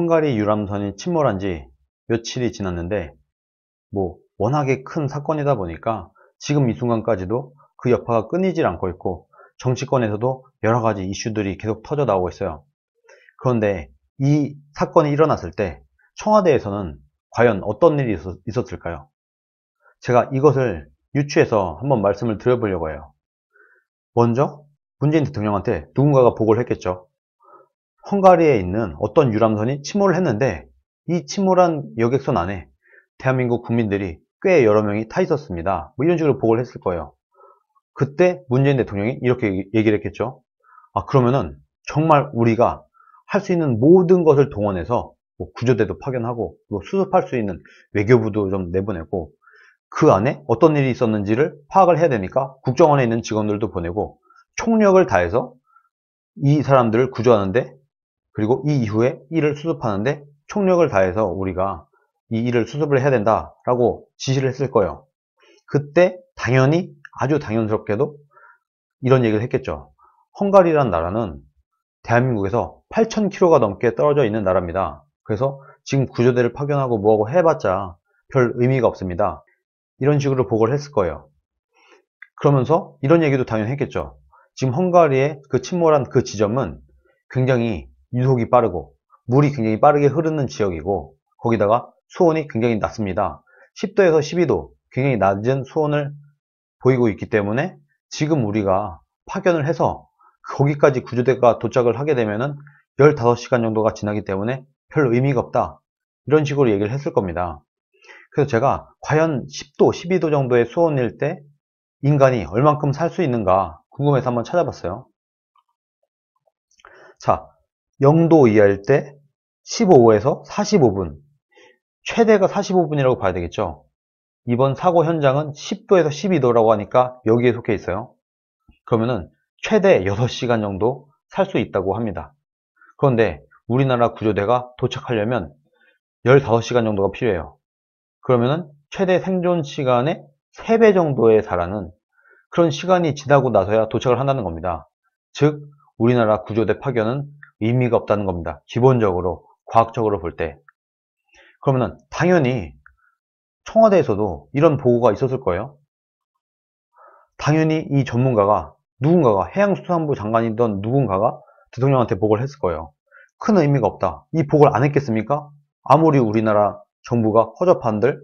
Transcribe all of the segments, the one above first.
헝가리 유람선이 침몰한 지 며칠이 지났는데 워낙에 큰 사건이다 보니까 지금 이 순간까지도 그 여파가 끊이질 않고 있고 정치권에서도 여러 가지 이슈들이 계속 터져 나오고 있어요. 그런데 이 사건이 일어났을 때 청와대에서는 과연 어떤 일이 있었을까요? 제가 이것을 유추해서 한번 말씀을 드려보려고 해요. 먼저 문재인 대통령한테 누군가가 보고를 했겠죠. 헝가리에 있는 어떤 유람선이 침몰을 했는데 이 침몰한 여객선 안에 대한민국 국민들이 꽤 여러 명이 타 있었습니다. 이런 식으로 보고를 했을 거예요. 그때 문재인 대통령이 이렇게 얘기를 했겠죠. 그러면은 정말 우리가 할 수 있는 모든 것을 동원해서 구조대도 파견하고 수습할 수 있는 외교부도 좀 내보내고 그 안에 어떤 일이 있었는지를 파악을 해야 되니까 국정원에 있는 직원들도 보내고 총력을 다해서 이 사람들을 구조하는데 그리고 이 이후에 일을 수습하는데 총력을 다해서 우리가 이 일을 수습을 해야 된다라고 지시를 했을 거예요. 그때 당연히 아주 당연스럽게도 이런 얘기를 했겠죠. 헝가리란 나라는 대한민국에서 8,000km가 넘게 떨어져 있는 나라입니다. 그래서 지금 구조대를 파견하고 뭐하고 해봤자 별 의미가 없습니다. 이런 식으로 보고를 했을 거예요. 그러면서 이런 얘기도 당연히 했겠죠. 지금 헝가리의 그 침몰한 그 지점은 굉장히 유속이 빠르고 물이 굉장히 빠르게 흐르는 지역이고 거기다가 수온이 굉장히 낮습니다. 10도에서 12도 굉장히 낮은 수온을 보이고 있기 때문에 지금 우리가 파견을 해서 거기까지 구조대가 도착을 하게 되면은 15시간 정도가 지나기 때문에 별 의미가 없다. 이런 식으로 얘기를 했을 겁니다. 그래서 제가 과연 10도, 12도 정도의 수온일 때 인간이 얼만큼 살 수 있는가 궁금해서 한번 찾아봤어요. 자, 0도 이하일 때 15에서 45분, 최대가 45분이라고 봐야 되겠죠. 이번 사고 현장은 10도에서 12도라고 하니까 여기에 속해 있어요. 그러면은 최대 6시간 정도 살 수 있다고 합니다. 그런데 우리나라 구조대가 도착하려면 15시간 정도가 필요해요. 그러면은 최대 생존 시간의 3배 정도에 달하는 그런 시간이 지나고 나서야 도착을 한다는 겁니다. 즉 우리나라 구조대 파견은 의미가 없다는 겁니다. 기본적으로 과학적으로 볼 때. 그러면은 당연히 청와대에서도 이런 보고가 있었을 거예요. 당연히 이 전문가가 누군가가 해양수산부 장관이던 누군가가 대통령한테 보고를 했을 거예요. 큰 의미가 없다. 이 보고를 안 했겠습니까? 아무리 우리나라 정부가 허접한들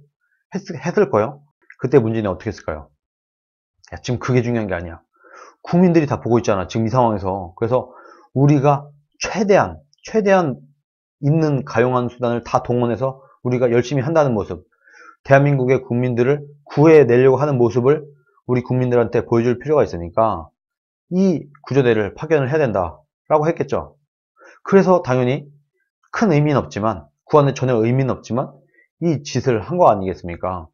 했을 거예요. 그때 문재인이 어떻게 했을까요? 야, 지금 그게 중요한 게 아니야. 국민들이 다 보고 있잖아. 지금 이 상황에서. 그래서 우리가 최대한 있는 가용한 수단을 다 동원해서 우리가 열심히 한다는 모습, 대한민국의 국민들을 구해내려고 하는 모습을 우리 국민들한테 보여줄 필요가 있으니까 이 구조대를 파견을 해야 된다라고 했겠죠. 그래서 당연히 큰 의미는 없지만 구하는 전혀 의미는 없지만 이 짓을 한 거 아니겠습니까?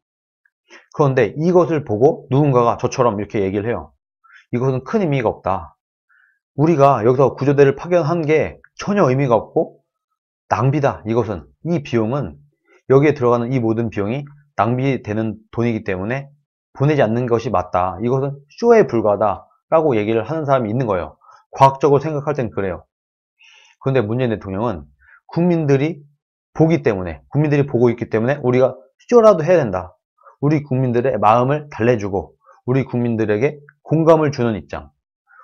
그런데 이것을 보고 누군가가 저처럼 이렇게 얘기를 해요. 이것은 큰 의미가 없다. 우리가 여기서 구조대를 파견한 게 전혀 의미가 없고 낭비다. 이것은 이 비용은 여기에 들어가는 이 모든 비용이 낭비되는 돈이기 때문에 보내지 않는 것이 맞다. 이것은 쇼에 불과하다 라고 얘기를 하는 사람이 있는 거예요. 과학적으로 생각할 땐 그래요. 그런데 문재인 대통령은 국민들이 국민들이 보고 있기 때문에 우리가 쇼라도 해야 된다. 우리 국민들의 마음을 달래주고 우리 국민들에게 공감을 주는 입장,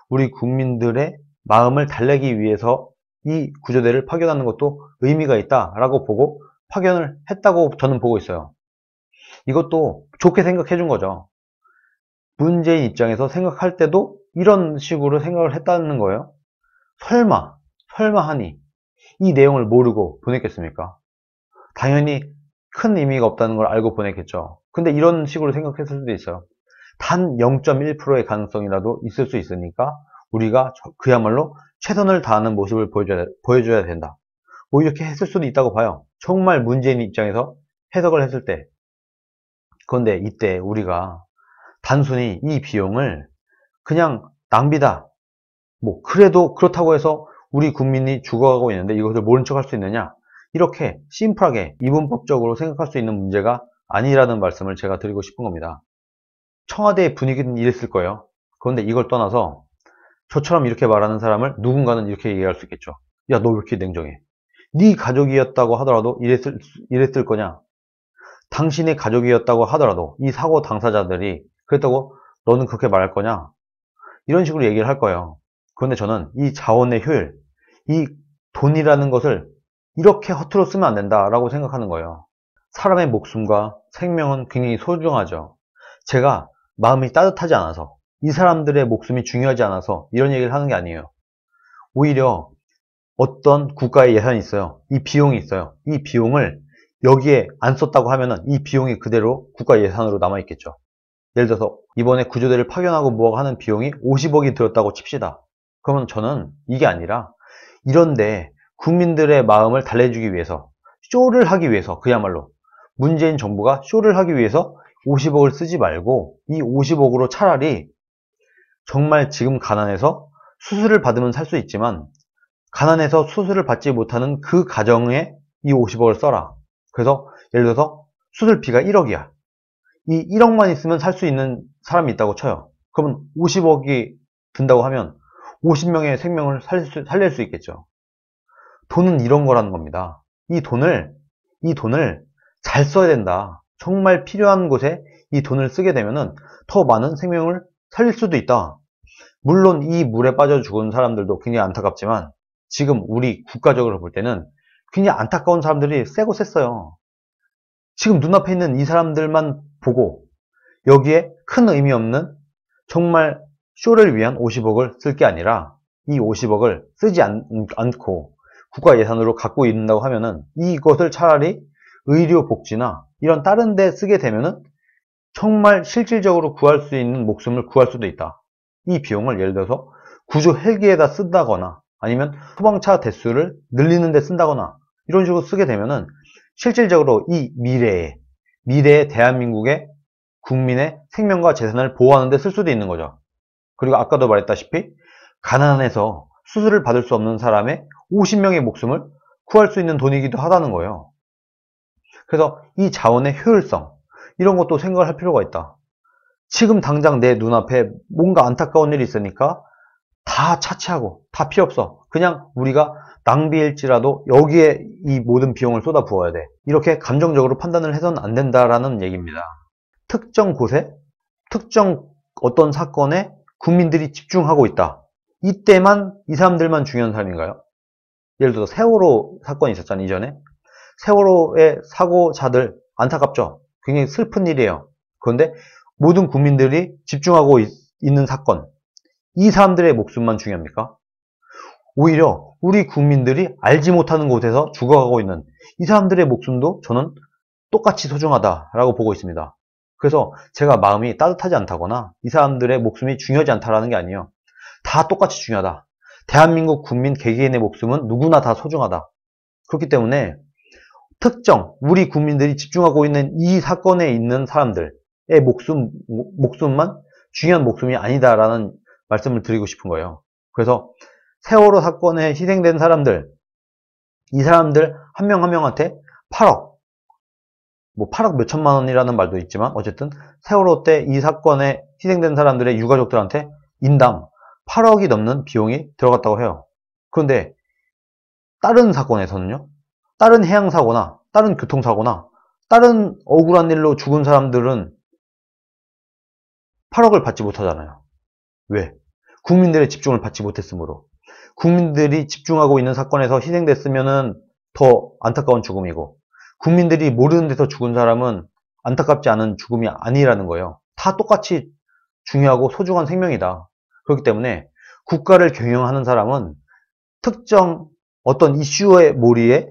우리 국민들의 마음을 달래기 위해서 이 구조대를 파견하는 것도 의미가 있다라고 보고 파견을 했다고 저는 보고 있어요. 이것도 좋게 생각해 준 거죠. 문재인 입장에서 생각할 때도 이런 식으로 생각을 했다는 거예요. 설마 하니 이 내용을 모르고 보냈겠습니까? 당연히 큰 의미가 없다는 걸 알고 보냈겠죠. 근데 이런 식으로 생각했을 수도 있어요. 단 0.1%의 가능성이라도 있을 수 있으니까 우리가 그야말로 최선을 다하는 모습을 보여줘야 된다. 이렇게 했을 수도 있다고 봐요. 정말 문재인 입장에서 해석을 했을 때. 그런데 이때 우리가 단순히 이 비용을 그냥 낭비다. 그래도 그렇다고 해서 우리 국민이 죽어가고 있는데 이것을 모른 척 할 수 있느냐? 이렇게 심플하게 이분법적으로 생각할 수 있는 문제가 아니라는 말씀을 제가 드리고 싶은 겁니다. 청와대의 분위기는 이랬을 거예요. 그런데 이걸 떠나서 저처럼 이렇게 말하는 사람을 누군가는 이렇게 얘기할 수 있겠죠. 야, 너 왜 이렇게 냉정해? 네 가족이었다고 하더라도 이랬을 거냐? 당신의 가족이었다고 하더라도 이 사고 당사자들이 그랬다고 너는 그렇게 말할 거냐? 이런 식으로 얘기를 할 거예요. 그런데 저는 이 자원의 효율, 이 돈이라는 것을 이렇게 허투루 쓰면 안 된다라고 생각하는 거예요. 사람의 목숨과 생명은 굉장히 소중하죠. 제가 마음이 따뜻하지 않아서, 이 사람들의 목숨이 중요하지 않아서 이런 얘기를 하는 게 아니에요. 오히려 어떤 국가의 예산이 있어요. 이 비용이 있어요. 이 비용을 여기에 안 썼다고 하면은 이 비용이 그대로 국가 예산으로 남아있겠죠. 예를 들어서 이번에 구조대를 파견하고 뭐하고 하는 비용이 50억이 들었다고 칩시다. 그러면 저는 이게 아니라 이런데 국민들의 마음을 달래주기 위해서, 쇼를 하기 위해서, 그야말로 문재인 정부가 쇼를 하기 위해서 50억을 쓰지 말고 이 50억으로 차라리 정말 지금 가난해서 수술을 받으면 살 수 있지만 가난해서 수술을 받지 못하는 그 가정에 이 50억을 써라. 그래서 예를 들어서 수술비가 1억이야. 이 1억만 있으면 살 수 있는 사람이 있다고 쳐요. 그러면 50억이 든다고 하면 50명의 생명을 살릴 수 있겠죠. 돈은 이런 거라는 겁니다. 이 돈을 잘 써야 된다. 정말 필요한 곳에 이 돈을 쓰게 되면은 더 많은 생명을 살릴 수도 있다. 물론 이 물에 빠져 죽은 사람들도 굉장히 안타깝지만 지금 우리 국가적으로 볼 때는 굉장히 안타까운 사람들이 세고 셌어요. 지금 눈앞에 있는 이 사람들만 보고 여기에 큰 의미 없는 정말 쇼를 위한 50억을 쓸 게 아니라 이 50억을 쓰지 않고 국가 예산으로 갖고 있는다고 하면은 이것을 차라리 의료 복지나 이런 다른 데 쓰게 되면은 정말 실질적으로 구할 수 있는 목숨을 구할 수도 있다. 이 비용을 예를 들어서 구조 헬기에다 쓴다거나 아니면 소방차 대수를 늘리는 데 쓴다거나 이런 식으로 쓰게 되면은 실질적으로 이 미래의 대한민국의 국민의 생명과 재산을 보호하는 데 쓸 수도 있는 거죠. 그리고 아까도 말했다시피 가난해서 수술을 받을 수 없는 사람의 50명의 목숨을 구할 수 있는 돈이기도 하다는 거예요. 그래서 이 자원의 효율성, 이런 것도 생각을 할 필요가 있다. 지금 당장 내 눈앞에 뭔가 안타까운 일이 있으니까 다 차치하고 다 필요 없어. 그냥 우리가 낭비일지라도 여기에 이 모든 비용을 쏟아 부어야 돼. 이렇게 감정적으로 판단을 해서는 안 된다라는 얘기입니다. 특정 곳에 특정 어떤 사건에 국민들이 집중하고 있다. 이때만 이 사람들만 중요한 사람인가요? 예를 들어서 세월호 사건이 있었잖아요. 이전에 세월호의 사고자들 안타깝죠. 굉장히 슬픈 일이에요. 그런데 모든 국민들이 집중하고 있는 사건, 이 사람들의 목숨만 중요합니까? 오히려 우리 국민들이 알지 못하는 곳에서 죽어가고 있는 이 사람들의 목숨도 저는 똑같이 소중하다라고 보고 있습니다. 그래서 제가 마음이 따뜻하지 않다거나 이 사람들의 목숨이 중요하지 않다라는 게 아니에요. 다 똑같이 중요하다. 대한민국 국민 개개인의 목숨은 누구나 다 소중하다. 그렇기 때문에 특정 우리 국민들이 집중하고 있는 이 사건에 있는 사람들의 목숨만 중요한 목숨이 아니다라는 말씀을 드리고 싶은 거예요. 그래서 세월호 사건에 희생된 사람들, 이 사람들 한 명 한 명한테 8억, 뭐 8억 몇천만 원이라는 말도 있지만 어쨌든 세월호 때 이 사건에 희생된 사람들의 유가족들한테 인당 8억이 넘는 비용이 들어갔다고 해요. 그런데 다른 사건에서는요, 다른 해양사고나 다른 교통사고나 다른 억울한 일로 죽은 사람들은 8억을 받지 못하잖아요. 왜? 국민들의 집중을 받지 못했으므로. 국민들이 집중하고 있는 사건에서 희생됐으면은 더 안타까운 죽음이고, 국민들이 모르는 데서 죽은 사람은 안타깝지 않은 죽음이 아니라는 거예요. 다 똑같이 중요하고 소중한 생명이다. 그렇기 때문에 국가를 경영하는 사람은 특정 어떤 이슈의 몰이에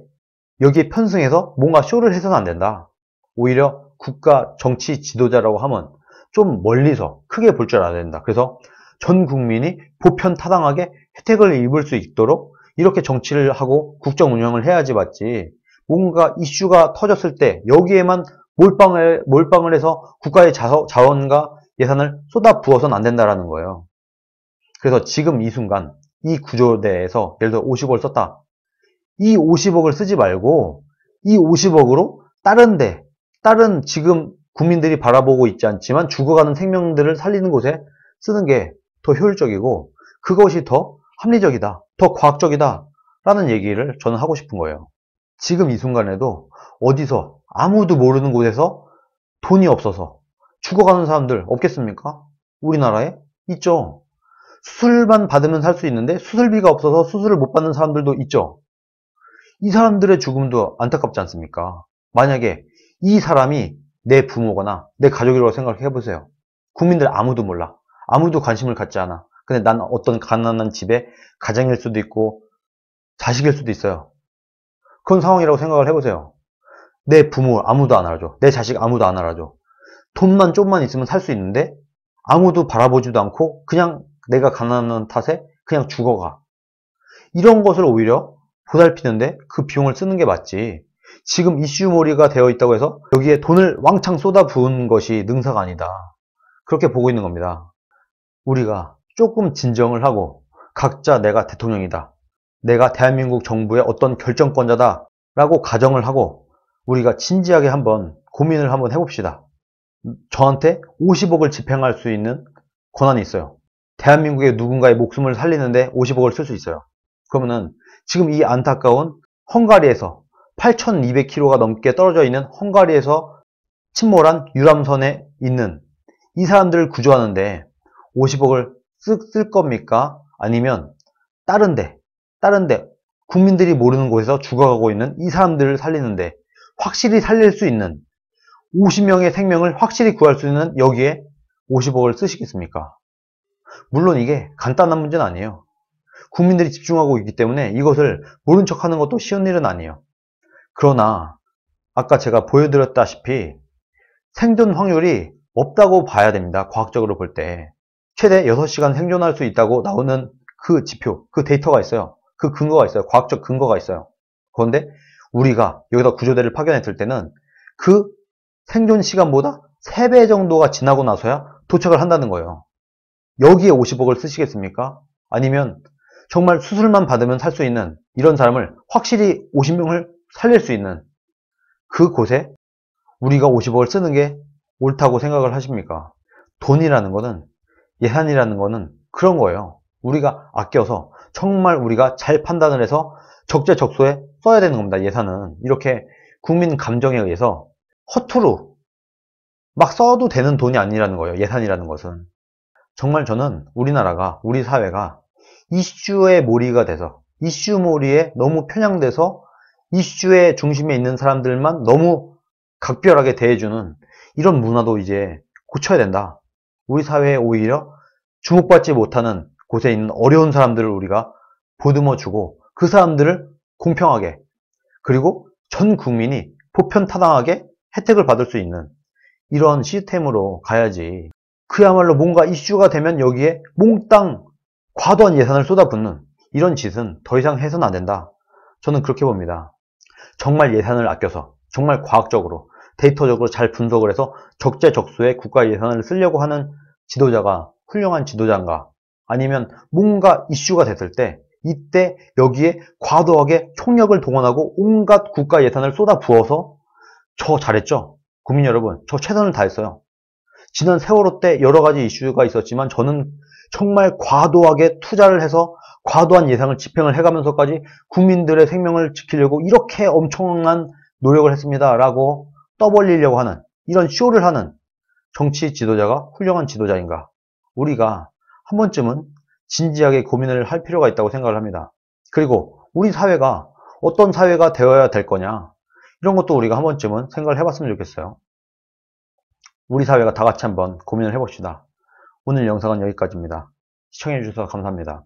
여기에 편승해서 뭔가 쇼를 해서는 안 된다. 오히려 국가 정치 지도자라고 하면 좀 멀리서 크게 볼 줄 알아야 된다. 그래서 전 국민이 보편타당하게 혜택을 입을 수 있도록 이렇게 정치를 하고 국정 운영을 해야지 맞지. 뭔가 이슈가 터졌을 때 여기에만 몰빵을 해서 국가의 자원과 예산을 쏟아 부어서는 안 된다라는 거예요. 그래서 지금 이 순간 이 구조대에서 예를 들어 50억을 썼다. 이 50억을 쓰지 말고 이 50억으로 다른 지금 국민들이 바라보고 있지 않지만 죽어가는 생명들을 살리는 곳에 쓰는 게 더 효율적이고 그것이 더 합리적이다, 더 과학적이다 라는 얘기를 저는 하고 싶은 거예요. 지금 이 순간에도 어디서 아무도 모르는 곳에서 돈이 없어서 죽어가는 사람들 없겠습니까? 우리나라에 있죠. 수술만 받으면 살 수 있는데 수술비가 없어서 수술을 못 받는 사람들도 있죠. 이 사람들의 죽음도 안타깝지 않습니까? 만약에 이 사람이 내 부모거나 내 가족이라고 생각해 보세요. 국민들 아무도 몰라. 아무도 관심을 갖지 않아. 근데 난 어떤 가난한 집의 가장일 수도 있고 자식일 수도 있어요. 그런 상황이라고 생각을 해보세요. 내 부모 아무도 안 알아줘. 내 자식 아무도 안 알아줘. 돈만 좀만 있으면 살 수 있는데 아무도 바라보지도 않고 그냥 내가 가난한 탓에 그냥 죽어가. 이런 것을 오히려 보살피는데 그 비용을 쓰는 게 맞지. 지금 이슈몰이가 되어 있다고 해서 여기에 돈을 왕창 쏟아부은 것이 능사가 아니다. 그렇게 보고 있는 겁니다. 우리가 조금 진정을 하고 각자 내가 대통령이다. 내가 대한민국 정부의 어떤 결정권자다 라고 가정을 하고 우리가 진지하게 한번 고민을 한번 해봅시다. 저한테 50억을 집행할 수 있는 권한이 있어요. 대한민국의 누군가의 목숨을 살리는데 50억을 쓸 수 있어요. 그러면은 지금 이 안타까운 헝가리에서 8,200km가 넘게 떨어져 있는 헝가리에서 침몰한 유람선에 있는 이 사람들을 구조하는데 50억을 쓸 겁니까? 아니면 다른 데 국민들이 모르는 곳에서 죽어가고 있는 이 사람들을 살리는데 확실히 살릴 수 있는 50명의 생명을 확실히 구할 수 있는 여기에 50억을 쓰시겠습니까? 물론 이게 간단한 문제는 아니에요. 국민들이 집중하고 있기 때문에 이것을 모른 척하는 것도 쉬운 일은 아니에요. 그러나 아까 제가 보여드렸다시피 생존 확률이 없다고 봐야 됩니다. 과학적으로 볼 때. 최대 6시간 생존할 수 있다고 나오는 그 지표, 그 데이터가 있어요. 그 근거가 있어요. 과학적 근거가 있어요. 그런데 우리가 여기다 구조대를 파견했을 때는 그 생존 시간보다 3배 정도가 지나고 나서야 도착을 한다는 거예요. 여기에 50억을 쓰시겠습니까? 아니면 정말 수술만 받으면 살 수 있는 이런 사람을 확실히 50명을 살릴 수 있는 그곳에 우리가 50억을 쓰는 게 옳다고 생각을 하십니까? 돈이라는 거는, 예산이라는 거는 그런 거예요. 우리가 아껴서 정말 우리가 잘 판단을 해서 적재적소에 써야 되는 겁니다. 예산은 이렇게 국민 감정에 의해서 허투루 막 써도 되는 돈이 아니라는 거예요. 예산이라는 것은. 정말 저는 우리나라가, 우리 사회가 이슈의 몰이가 돼서, 이슈몰이에 너무 편향돼서 이슈의 중심에 있는 사람들만 너무 각별하게 대해주는 이런 문화도 이제 고쳐야 된다. 우리 사회에 오히려 주목받지 못하는 곳에 있는 어려운 사람들을 우리가 보듬어주고 그 사람들을 공평하게 그리고 전 국민이 보편타당하게 혜택을 받을 수 있는 이런 시스템으로 가야지. 그야말로 뭔가 이슈가 되면 여기에 몽땅 과도한 예산을 쏟아붓는 이런 짓은 더 이상 해서는 안 된다. 저는 그렇게 봅니다. 정말 예산을 아껴서 정말 과학적으로 데이터적으로 잘 분석을 해서 적재적소에 국가 예산을 쓰려고 하는 지도자가 훌륭한 지도자인가, 아니면 뭔가 이슈가 됐을 때 이때 여기에 과도하게 총력을 동원하고 온갖 국가 예산을 쏟아부어서 저 잘했죠? 국민 여러분, 저 최선을 다했어요. 지난 세월호 때 여러 가지 이슈가 있었지만 저는 정말 과도하게 투자를 해서 과도한 예산을 집행을 해가면서까지 국민들의 생명을 지키려고 이렇게 엄청난 노력을 했습니다. 라고 떠벌리려고 하는, 이런 쇼를 하는 정치 지도자가 훌륭한 지도자인가? 우리가 한 번쯤은 진지하게 고민을 할 필요가 있다고 생각을 합니다. 그리고 우리 사회가 어떤 사회가 되어야 될 거냐? 이런 것도 우리가 한 번쯤은 생각을 해봤으면 좋겠어요. 우리 사회가 다 같이 한번 고민을 해봅시다. 오늘 영상은 여기까지입니다. 시청해주셔서 감사합니다.